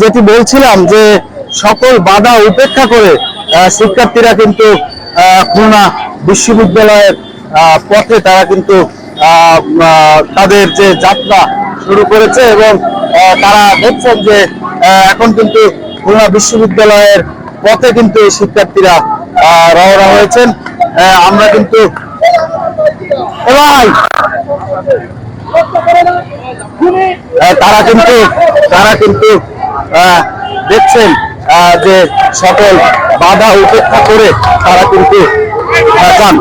যেটি বলছিলাম যে সকল বাধা উপেক্ষা করে শিক্ষার্থীরা কিন্তু খুলনা বিশ্ববিদ্যালয়ের পথে তারা কিন্তু তাদের যে যাত্রা শুরু করেছে এবং তারা দেখছেন যে এখন কিন্তু খুলনা বিশ্ববিদ্যালয়ের পথে কিন্তু এই শিক্ষার্থীরা রওনা হয়েছেন। আমরা কিন্তু তারা কিন্তু দেখছেন যে সকল বাধা উপেক্ষা করে তারা কিন্তু যান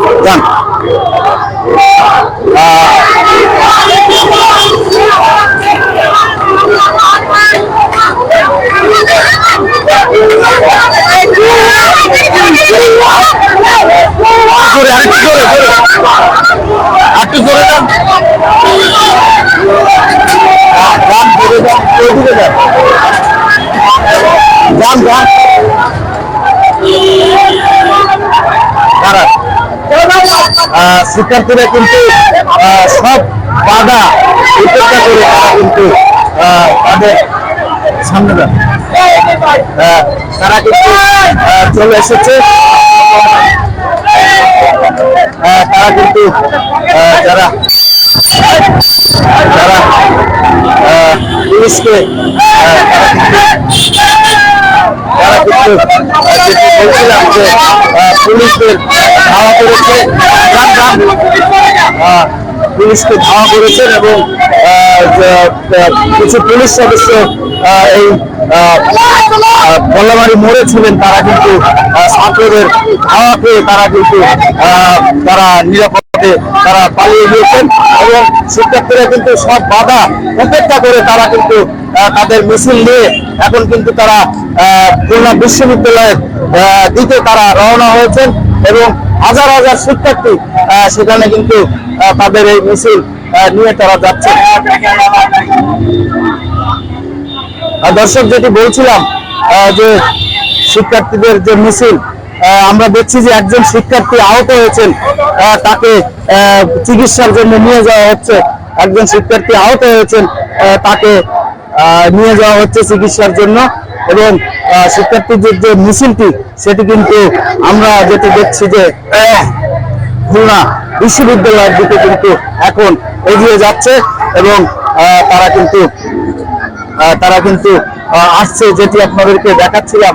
একটু জোরে যান, শিক্ষার্থীরা কিন্তু সব বাধা উপেক্ষা করে তারা কিন্তু তাদের সামনে তারা কিন্তু চলে এসেছে। তারা কিন্তু যারা পুলিশকে তারা কিন্তু বলছিলাম যে পুলিশদের ধাওয়া করেছে, পুলিশকে ধাওয়া করেছেন এবং কিছু পুলিশ সদস্য এই বল্লামারি মোড়ে ছিলেন, তারা কিন্তু ছাত্রদের ধাওয়া পেয়ে তারা কিন্তু তারা নিরাপদে তারা পালিয়ে গিয়েছেন এবং শিক্ষার্থীরা কিন্তু সব বাধা উপেক্ষা করে তারা কিন্তু তাদের মিছিল নিয়ে এখন কিন্তু তারা খুলনা বিশ্ববিদ্যালয়ের দিকে তারা রওনা হয়েছেন এবং হাজার হাজার শিক্ষার্থী সেখানে কিন্তু তাদের এই মিছিল নিয়ে তারা যাচ্ছে। দর্শক, যেটি বলছিলাম যে শিক্ষার্থীদের যে মিছিল, আমরা দেখছি যে একজন শিক্ষার্থী আহত হয়েছেন, তাকে চিকিৎসার জন্য নিয়ে যাওয়া হচ্ছে। একজন শিক্ষার্থী আহত হয়েছেন, তাকে নিয়ে যাওয়া হচ্ছে চিকিৎসার জন্য এবং শিক্ষার্থীদের যে মিছিলটি সেটি কিন্তু আমরা যেটি দেখছি যে খুলনা বিশ্ববিদ্যালয়ের দিকে কিন্তু এখন এগিয়ে যাচ্ছে এবং তারা কিন্তু আসছে, যেটি আপনাদেরকে দেখাচ্ছিলাম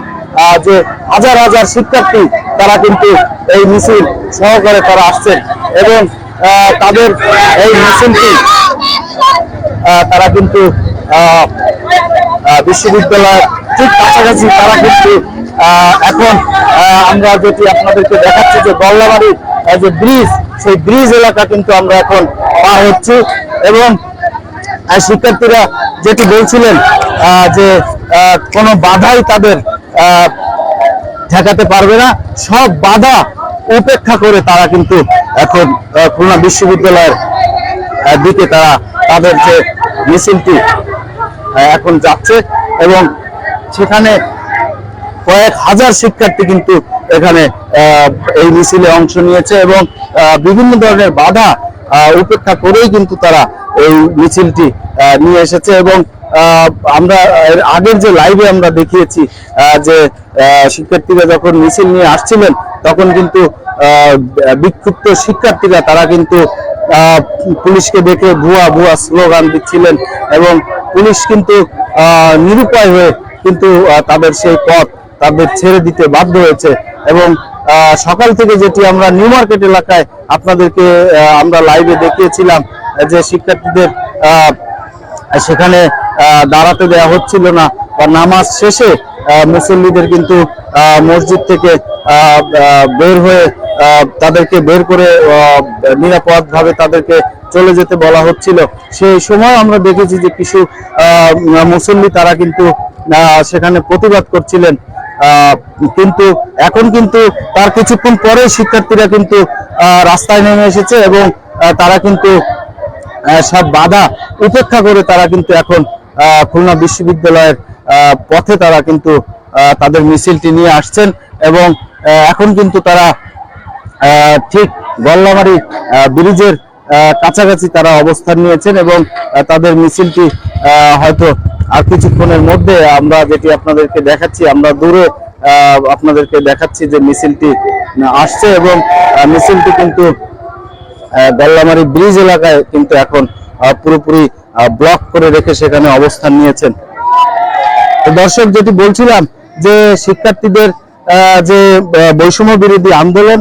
যে হাজার হাজার শিক্ষার্থী তারা কিন্তু এই মিছিল সহকারে তারা আসছেন এবং তাদের এই মিছিলটি তারা কিন্তু বিশ্ববিদ্যালয়ের ঠিক কাছাকাছি তারা কিন্তু এখন আমরা যেটি আপনাদেরকে দেখাচ্ছি যে বল্লামারীর যে ব্রিজ, সেই ব্রিজ এলাকা কিন্তু আমরা এখন পার হচ্ছি এবং শিক্ষার্থীরা যেটি বলছিলেন যে কোনো বাধাই তাদের ঠেকাতে পারবে না, সব বাধা উপেক্ষা করে তারা কিন্তু এখন খুলনা বিশ্ববিদ্যালয়ের দিকে তারা তাদের যে মিছিলটি এখন যাচ্ছে এবং সেখানে কয়েক হাজার শিক্ষার্থী কিন্তু এখানে এই মিছিলে অংশ নিয়েছে এবং বিভিন্ন ধরনের বাধা উপেক্ষা করেই কিন্তু তারা এই মিছিলটি নিয়ে এসেছে এবং আমরা আগের যে লাইভে আমরা দেখিয়েছি যে শিক্ষার্থীরা যখন মিছিল নিয়ে আসছিলেন তখন কিন্তু বিক্ষুব্ধ শিক্ষার্থীরা তারা কিন্তু পুলিশকে দেখে ভুয়া ভুয়া স্লোগান দিচ্ছিলেন এবং পুলিশ কিন্তু নিরুপায় হয়ে কিন্তু তাদের সেই পথ তাদের ছেড়ে দিতে বাধ্য হয়েছে এবং সকাল থেকে যেটি আমরা নিউ মার্কেট এলাকায় আপনাদেরকে আমরা লাইভে দেখিয়েছিলাম যে শিক্ষার্থীদের সেখানে দাঁড়াতে দেওয়া হচ্ছিল না বা নামাজ শেষে মুসল্লিদের কিন্তু মসজিদ থেকে বের হয়ে তাদেরকে বের করে নিরাপদ ভাবে তাদেরকে চলে যেতে বলা হচ্ছিল। সেই সময় আমরা দেখেছি যে কিছু মুসল্লি তারা কিন্তু সেখানে প্রতিবাদ করছিলেন, কিন্তু এখন কিন্তু তার কিছুক্ষণ পরে শিক্ষার্থীরা কিন্তু রাস্তায় নেমে এসেছে এবং তারা কিন্তু সব বাধা উপেক্ষা করে তারা কিন্তু এখন খুলনা বিশ্ববিদ্যালয়ের পথে তারা কিন্তু তাদের মিছিলটি নিয়ে আসছেন এবং এখন কিন্তু তারা ঠিক বল্লামারী ব্রিজের কাছাকাছি তারা অবস্থান নিয়েছেন এবং তাদের মিছিলটি হয়তো আর কিছুক্ষণের মধ্যে আমরা যেটি আপনাদেরকে দেখাচ্ছি, আমরা দূরে আপনাদেরকে দেখাচ্ছি যে মিছিলটি আসছে এবং মিছিলটি কিন্তু গল্লামারী ব্রিজ এলাকায় কিন্তু এখন পুরোপুরি ব্লক করে রেখে সেখানে অবস্থান নিয়েছেন। তো দর্শক, যেটি বলছিলাম যে শিক্ষার্থীদের যে বৈষম্য বিরোধী আন্দোলন,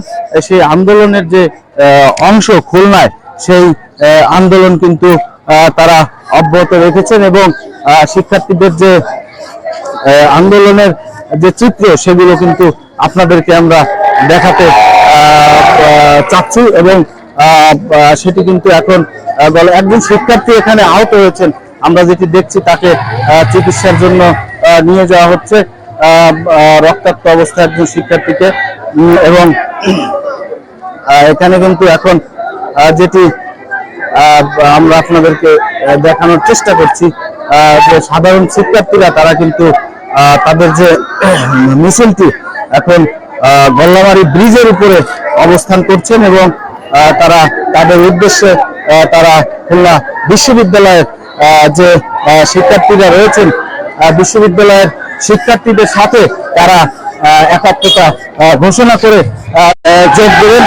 সেই আন্দোলনের যে অংশ খুলনায়, সেই আন্দোলন কিন্তু তারা অব্যাহত রেখেছেন এবং শিক্ষার্থীদের যে আন্দোলনের যে চিত্র, সেগুলো কিন্তু আপনাদেরকে আমরা দেখাতে চাচ্ছি এবং সেটি কিন্তু এখন একজন শিক্ষার্থী এখানে আহত হয়েছেন। আমরা যেটি দেখছি, তাকে চিকিৎসার জন্য নিয়ে যাওয়া হচ্ছে, রক্তাক্ত অবস্থায় একজন শিক্ষার্থীকে। এবং এখানে কিন্তু এখন যেটি আমরা আপনাদেরকে দেখানোর চেষ্টা করছি, যে সাধারণ শিক্ষার্থীরা তারা কিন্তু তাদের যে মিছিলটি এখন গল্লামারী ব্রিজের উপরে অবস্থান করছেন এবং তারা তাদের উদ্দেশ্যে তারা খুলনা বিশ্ববিদ্যালয়ের যে শিক্ষার্থীরা রয়েছেন, বিশ্ববিদ্যালয়ের শিক্ষার্থীদের সাথে তারা একাত্মতা ঘোষণা করে যোগ দেবেন।